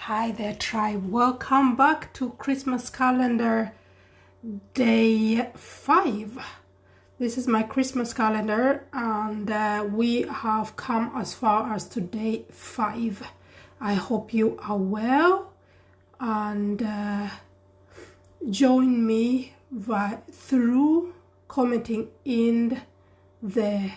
Hi there, tribe. Welcome back to Christmas calendar day 5. This is my Christmas calendar, and we have come as far as to day 5. I hope you are well, and join me through commenting in the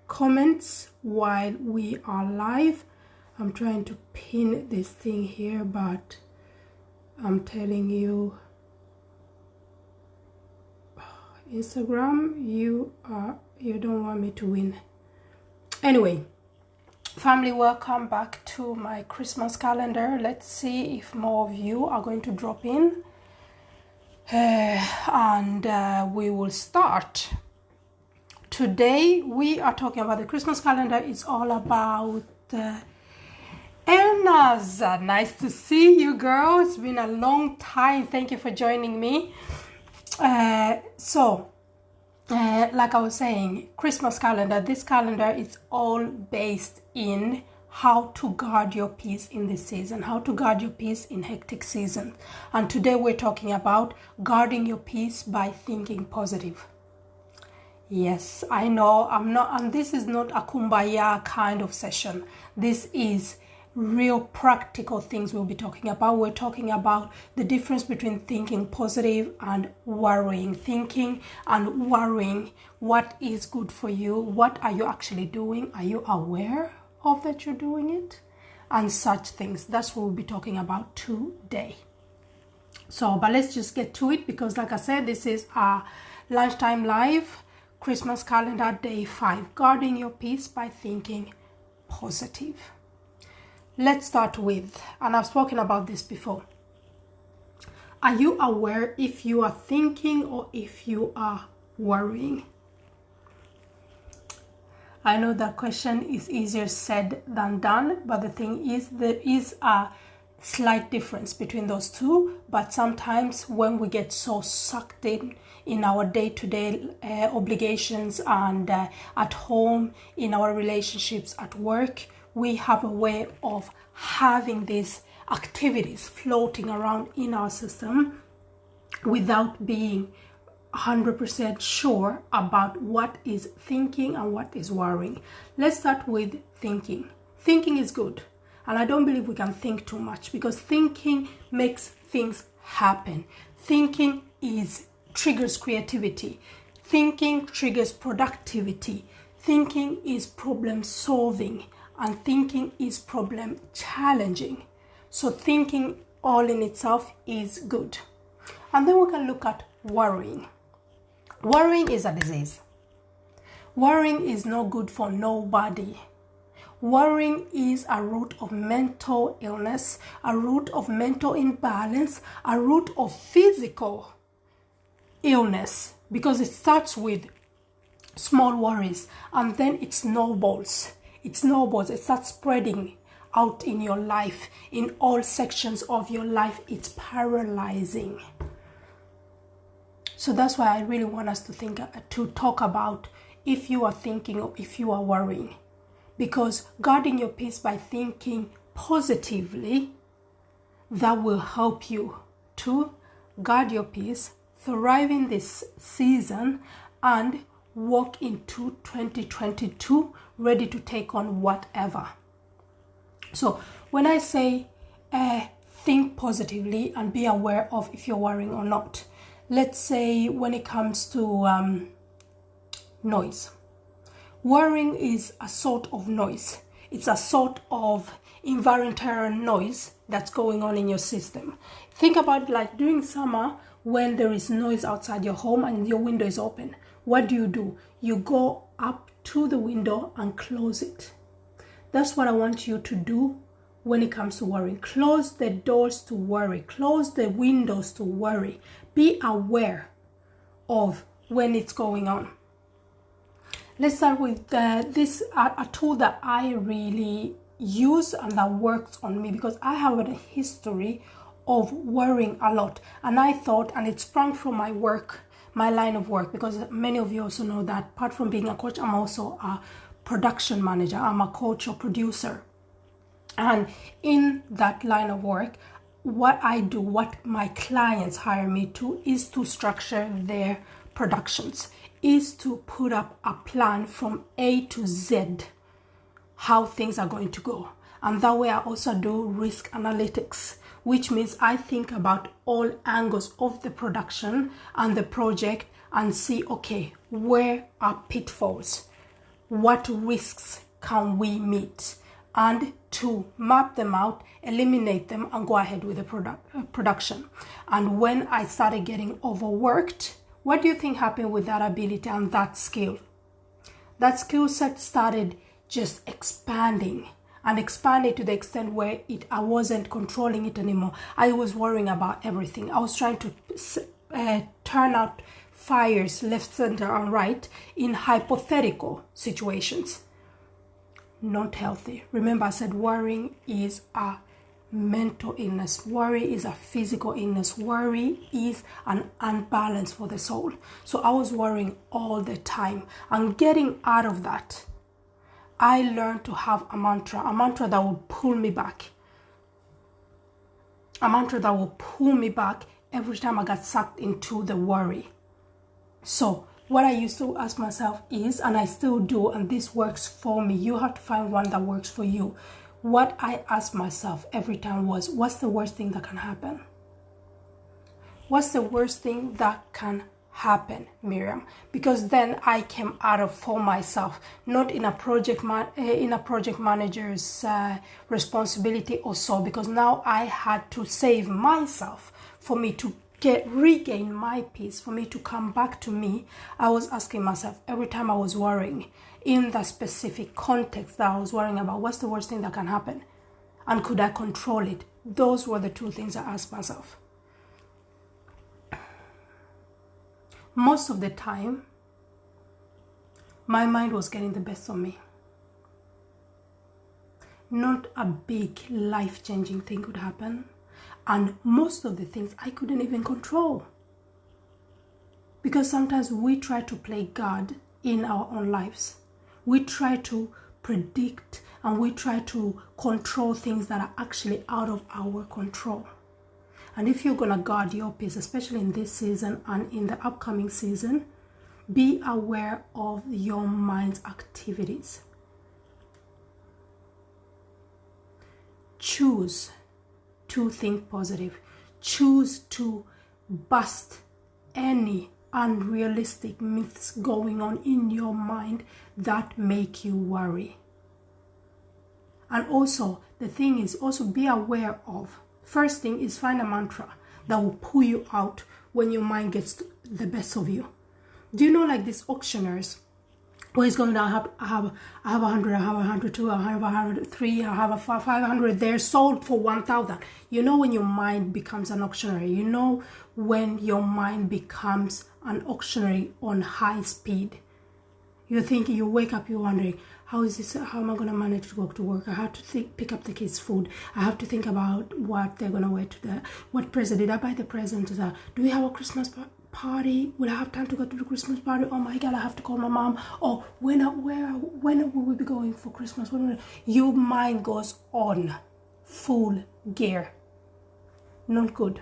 comments while we are live. I'm trying to pin this thing here, but I'm telling you, Instagram, you don't want me to win. Anyway, family, welcome back to my Christmas calendar. Let's see if more of you are going to drop in, and we will start. Today we are talking about the Christmas calendar. It's all about Elna's. Nice to see you, girl. It's been a long time. Thank you for joining me. Like I was saying, Christmas calendar. This calendar is all based in how to guard your peace in this season, how to guard your peace in hectic season. And today we're talking about guarding your peace by thinking positive. Yes, I know I'm not, and this is not a kumbaya kind of session. This is real practical things we'll be talking about. We're talking about the difference between thinking positive and worrying. Thinking and worrying, what is good for you? What are you actually doing? Are you aware of that you're doing it? And such things. That's what we'll be talking about today. But let's just get to it, because like I said, this is a lunchtime live Christmas calendar day 5. Guarding your peace by thinking positive. Let's start with, and I've spoken about this before. Are you aware if you are thinking or if you are worrying? I know that question is easier said than done, but the thing is, there is a slight difference between those two. But sometimes when we get so sucked in our day-to-day obligations and at home, in our relationships, at work, we have a way of having these activities floating around in our system without being 100% sure about what is thinking and what is worrying. Let's start with thinking. Thinking is good, and I don't believe we can think too much, because thinking makes things happen. Thinking triggers creativity. Thinking triggers productivity. Thinking is problem solving. And thinking is problem challenging. So thinking all in itself is good. And then we can look at worrying. Worrying is a disease. Worrying is no good for nobody. Worrying is a root of mental illness, a root of mental imbalance, a root of physical illness, because it starts with small worries and then it snowballs. It starts spreading out in your life, in all sections of your life. It's paralyzing. So that's why I really want us to talk about if you are thinking or if you are worrying. Because guarding your peace by thinking positively, that will help you to guard your peace, thrive in this season, and walk into 2022 ready to take on whatever. So when I say think positively and be aware of if you're worrying or not, let's say when it comes to noise. Worrying is a sort of noise. It's a sort of involuntary noise that's going on in your system. Think about like during summer when there is noise outside your home and your window is open. What do? You go up to the window and close it. That's what I want you to do when it comes to worrying. Close the doors to worry. Close the windows to worry. Be aware of when it's going on. Let's start with this a tool that I really use and that works on me, because I have a history of worrying a lot. And I thought, and it sprang from my work, my line of work, because many of you also know that apart from being a coach, I'm also a production manager. I'm a coach or producer. And in that line of work, what I do, what my clients hire me to, is to structure their productions, is to put up a plan from A to Z, how things are going to go. And that way I also do risk analytics, which means I think about all angles of the production and the project and see, okay, where are pitfalls? What risks can we meet? And to map them out, eliminate them, and go ahead with the production. And when I started getting overworked, what do you think happened with that ability and that skill? That skill set started just expanding and expanded to the extent where I wasn't controlling it anymore. I was worrying about everything. I was trying to turn out fires left, center, and right in hypothetical situations. Not healthy. Remember, I said worrying is a mental illness. Worry is a physical illness. Worry is an unbalance for the soul. So I was worrying all the time. And getting out of that, I learned to have a mantra that would pull me back. A mantra that will pull me back every time I got sucked into the worry. So what I used to ask myself is, and I still do, and this works for me, you have to find one that works for you. What I asked myself every time was, what's the worst thing that can happen? What's the worst thing that can happen, Miriam? Because then I came out of for myself, not in a project manager's responsibility or so, because now I had to save myself for me to regain my peace, for me to come back to me. I was asking myself every time I was worrying, in the specific context that I was worrying about, what's the worst thing that can happen? And could I control it? Those were the two things I asked myself. Most of the time, my mind was getting the best of me. Not a big life-changing thing could happen. And most of the things I couldn't even control. Because sometimes we try to play God in our own lives. We try to predict and we try to control things that are actually out of our control. And if you're going to guard your peace, especially in this season and in the upcoming season, be aware of your mind's activities. Choose to think positive. Choose to bust any unrealistic myths going on in your mind that make you worry. And also, the thing is, also be aware of, first thing is find a mantra that will pull you out when your mind gets the best of you. Do you know, like these auctioneers, where it's going down, I have 100, I have 102, I have 103, I have 500, they're sold for 1,000. You know when your mind becomes an auctioneer, you know when your mind becomes an auctioneer on high speed. You're thinking, you wake up, you're wondering, how am I going to manage to go to work? I have to pick up the kids' food. I have to think about what they're going to wear to what present. Did I buy the present? Do we have a Christmas party? Will I have time to go to the Christmas party? Oh my God, I have to call my mom. Or when will we be going for Christmas? Your mind goes on full gear. Not good.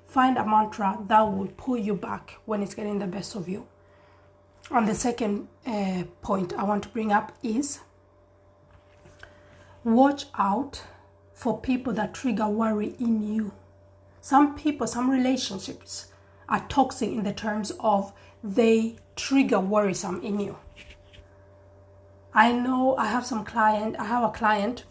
Find a mantra that will pull you back when it's getting the best of you. And the second point I want to bring up is, watch out for people that trigger worry in you. Some people, some relationships are toxic in the terms of they trigger worrisome in you. I know I have a client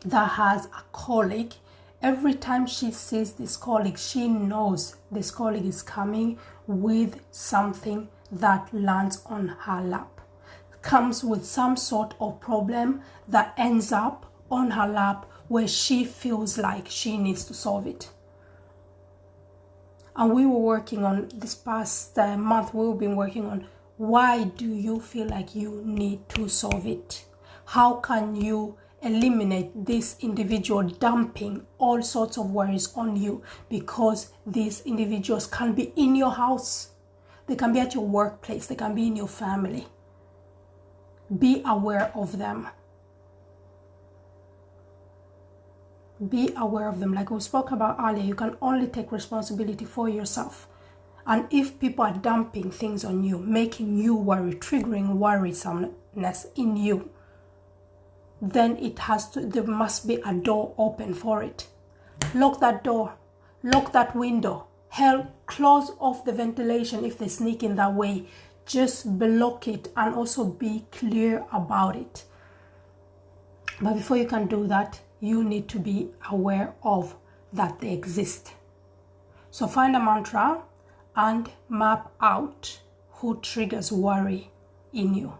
that has a colleague. Every time she sees this colleague, she knows this colleague is coming with something that lands on her lap, comes with some sort of problem that ends up on her lap where she feels like she needs to solve it. And we were working on this past month, we've been working on, why do you feel like you need to solve it? How can you eliminate this individual dumping all sorts of worries on you? Because these individuals can be in your house. They can be at your workplace. They can be in your family. Be aware of them. Be aware of them. Like we spoke about earlier, you can only take responsibility for yourself. And if people are dumping things on you, making you worry, triggering worrisomeness in you, then there must be a door open for it. Lock that door, lock that window, hell, close off the ventilation if they sneak in that way. Just block it and also be clear about it. But before you can do that, you need to be aware of that they exist. So find a mantra and map out who triggers worry in you.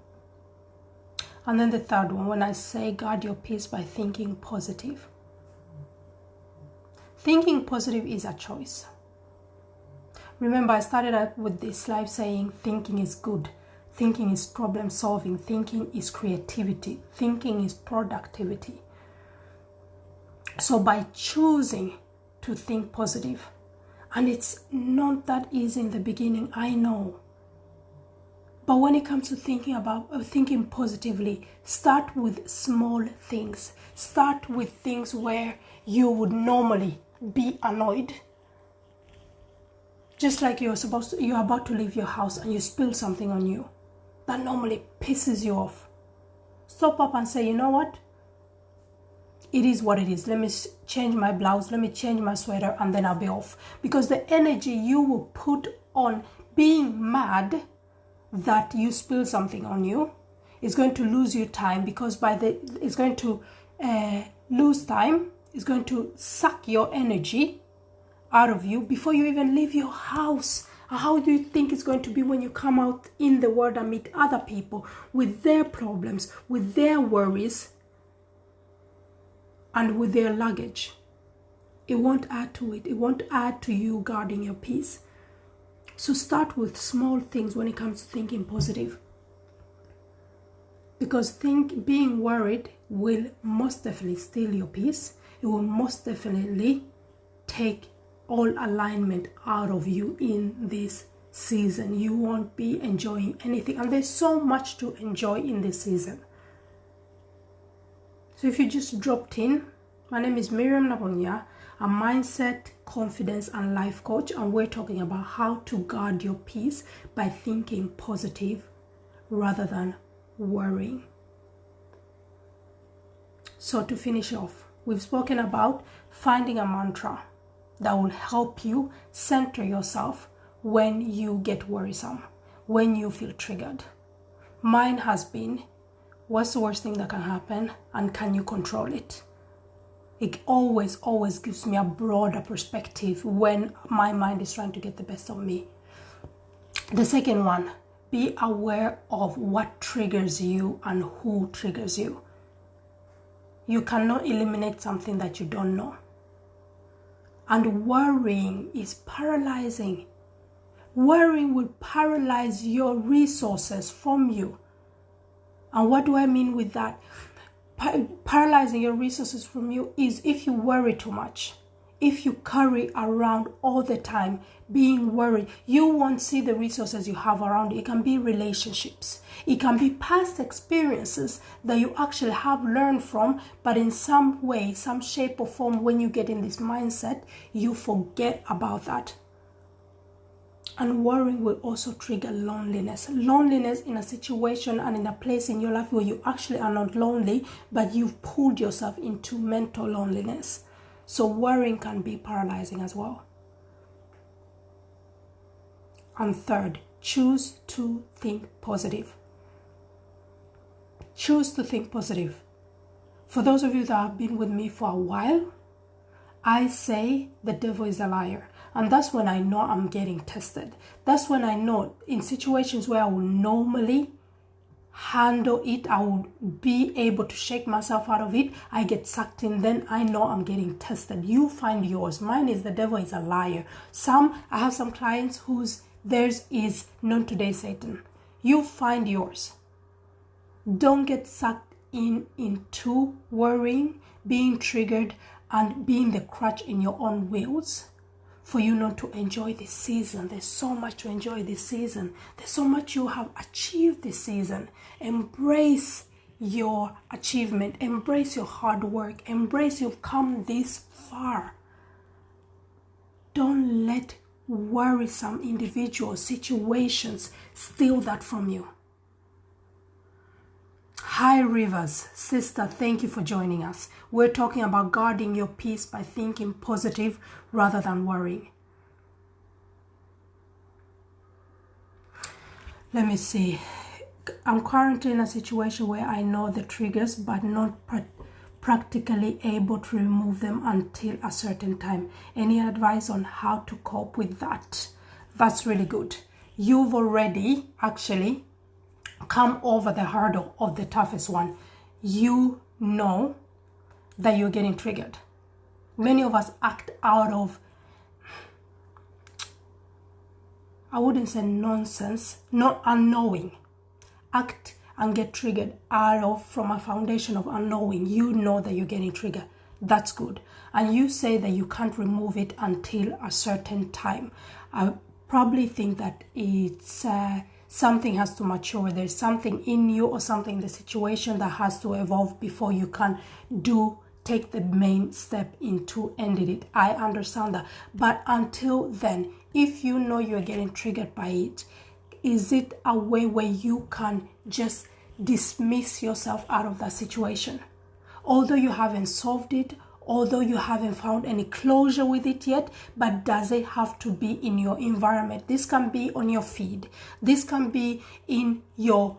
And then the third one, when I say guard your peace by thinking positive. Thinking positive is a choice. Remember, I started out with this live saying thinking is good. Thinking is problem solving. Thinking is creativity. Thinking is productivity. So by choosing to think positive, and it's not that easy in the beginning, I know. But when it comes to thinking positively, start with small things. Start with things where you would normally be annoyed. Just like you're about to leave your house and you spill something on you that normally pisses you off. Stop up and say, you know what? It is what it is. Let me change my blouse, let me change my sweater, and then I'll be off. Because the energy you will put on being mad that you spill something on you is going to lose you time, because it's going to lose time. It's going to suck your energy out of you before you even leave your house. How do you think it's going to be when you come out in the world and meet other people with their problems, with their worries, and with their luggage? It won't add to it. It won't add to you guarding your peace. So start with small things when it comes to thinking positive. Because being worried will most definitely steal your peace. It will most definitely take all alignment out of you in this season. You won't be enjoying anything. And there's so much to enjoy in this season. So if you just dropped in, my name is Miriam Nabunya, a mindset, confidence, and life coach, and we're talking about how to guard your peace by thinking positive rather than worrying. So to finish off, we've spoken about finding a mantra that will help you center yourself when you get worrisome, when you feel triggered. Mine has been, what's the worst thing that can happen, and can you control it? It always gives me a broader perspective when my mind is trying to get the best of me. The second one, be aware of what triggers you and who triggers you. You cannot eliminate something that you don't know. And worrying is paralyzing. Worrying will paralyze your resources from you. And what do I mean with that? Paralyzing your resources from you is if you worry too much. If you carry around all the time being worried, you won't see the resources you have around you. It can be relationships. It can be past experiences that you actually have learned from, but in some way, some shape or form, when you get in this mindset, you forget about that. And worrying will also trigger loneliness. Loneliness in a situation and in a place in your life where you actually are not lonely, but you've pulled yourself into mental loneliness. So worrying can be paralyzing as well. And third, choose to think positive. Choose to think positive. For those of you that have been with me for a while, I say the devil is a liar. And that's when I know I'm getting tested. That's when I know in situations where I would normally handle it, I would be able to shake myself out of it, I get sucked in, then I know I'm getting tested. You find yours. Mine is the devil is a liar. I have some clients theirs is known today Satan. You find yours. Don't get sucked into worrying, being triggered, and being the crutch in your own wheels for you not to enjoy this season. There's so much to enjoy this season. There's so much you have achieved this season. Embrace your achievement, embrace your hard work, embrace you've come this far. Don't let worrisome individual situations steal that from you. Hi Rivers, sister, thank you for joining us. We're talking about guarding your peace by thinking positive rather than worrying. Let me see. I'm currently in a situation where I know the triggers but not practically able to remove them until a certain time. Any advice on how to cope with that? That's really good. You've already actually come over the hurdle of the toughest one. You know that you're getting triggered. Many of us act out of, I wouldn't say nonsense, not unknowing. Act and get triggered out of from a foundation of unknowing. You know that you're getting triggered. That's good. And you say that you can't remove it until a certain time. I probably think that it's something has to mature. There's something in you or something in the situation that has to evolve before you can take the main step into ending it. I understand that. But until then, if you know you're getting triggered by it, is it a way where you can just dismiss yourself out of that situation? Although you haven't solved it, although you haven't found any closure with it yet, but does it have to be in your environment? This can be on your feed. This can be in your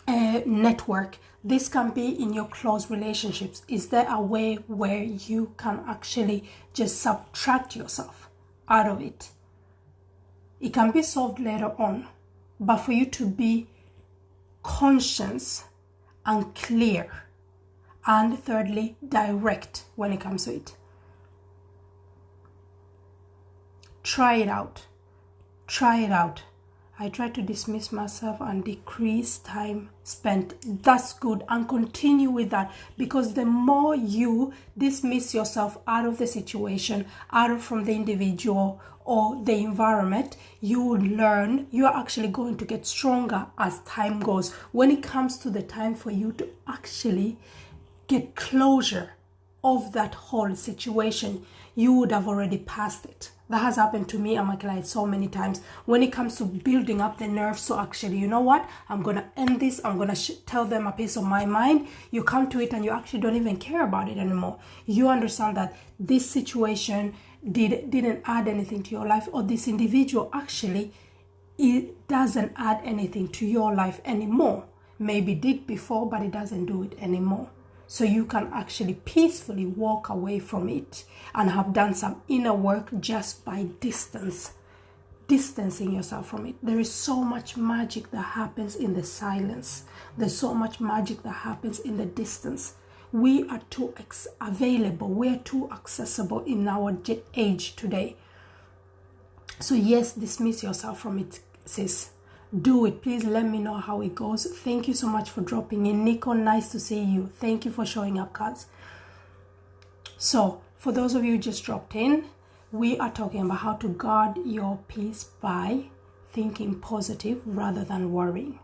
network. This can be in your close relationships. Is there a way where you can actually just subtract yourself out of it? It can be solved later on, but for you to be conscious and clear, and thirdly, direct when it comes to it. Try it out. Try it out. I try to dismiss myself and decrease time spent. That's good. And continue with that, because the more you dismiss yourself out of the situation, from the individual or the environment, you will learn. You are actually going to get stronger as time goes. When it comes to the time for you to actually get closure of that whole situation, you would have already passed it. That has happened to me and my clients so many times. When it comes to building up the nerve, so actually, you know what? I'm going to end this. I'm going to tell them a piece of my mind. You come to it and you actually don't even care about it anymore. You understand that this situation didn't add anything to your life, or this individual actually, it doesn't add anything to your life anymore. Maybe did before, but it doesn't do it anymore. So you can actually peacefully walk away from it and have done some inner work just by distancing yourself from it. There is so much magic that happens in the silence. There's so much magic that happens in the distance. We are too available. We are too accessible in our age today. So yes, dismiss yourself from it, sis. Do it. Please let me know how it goes. Thank you so much for dropping in. Nico, nice to see you. Thank you for showing up, guys. So, for those of you who just dropped in, we are talking about how to guard your peace by thinking positive rather than worrying.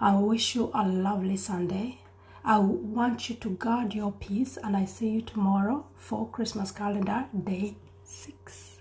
I wish you a lovely Sunday. I want you to guard your peace, and I see you tomorrow for Christmas calendar day 6.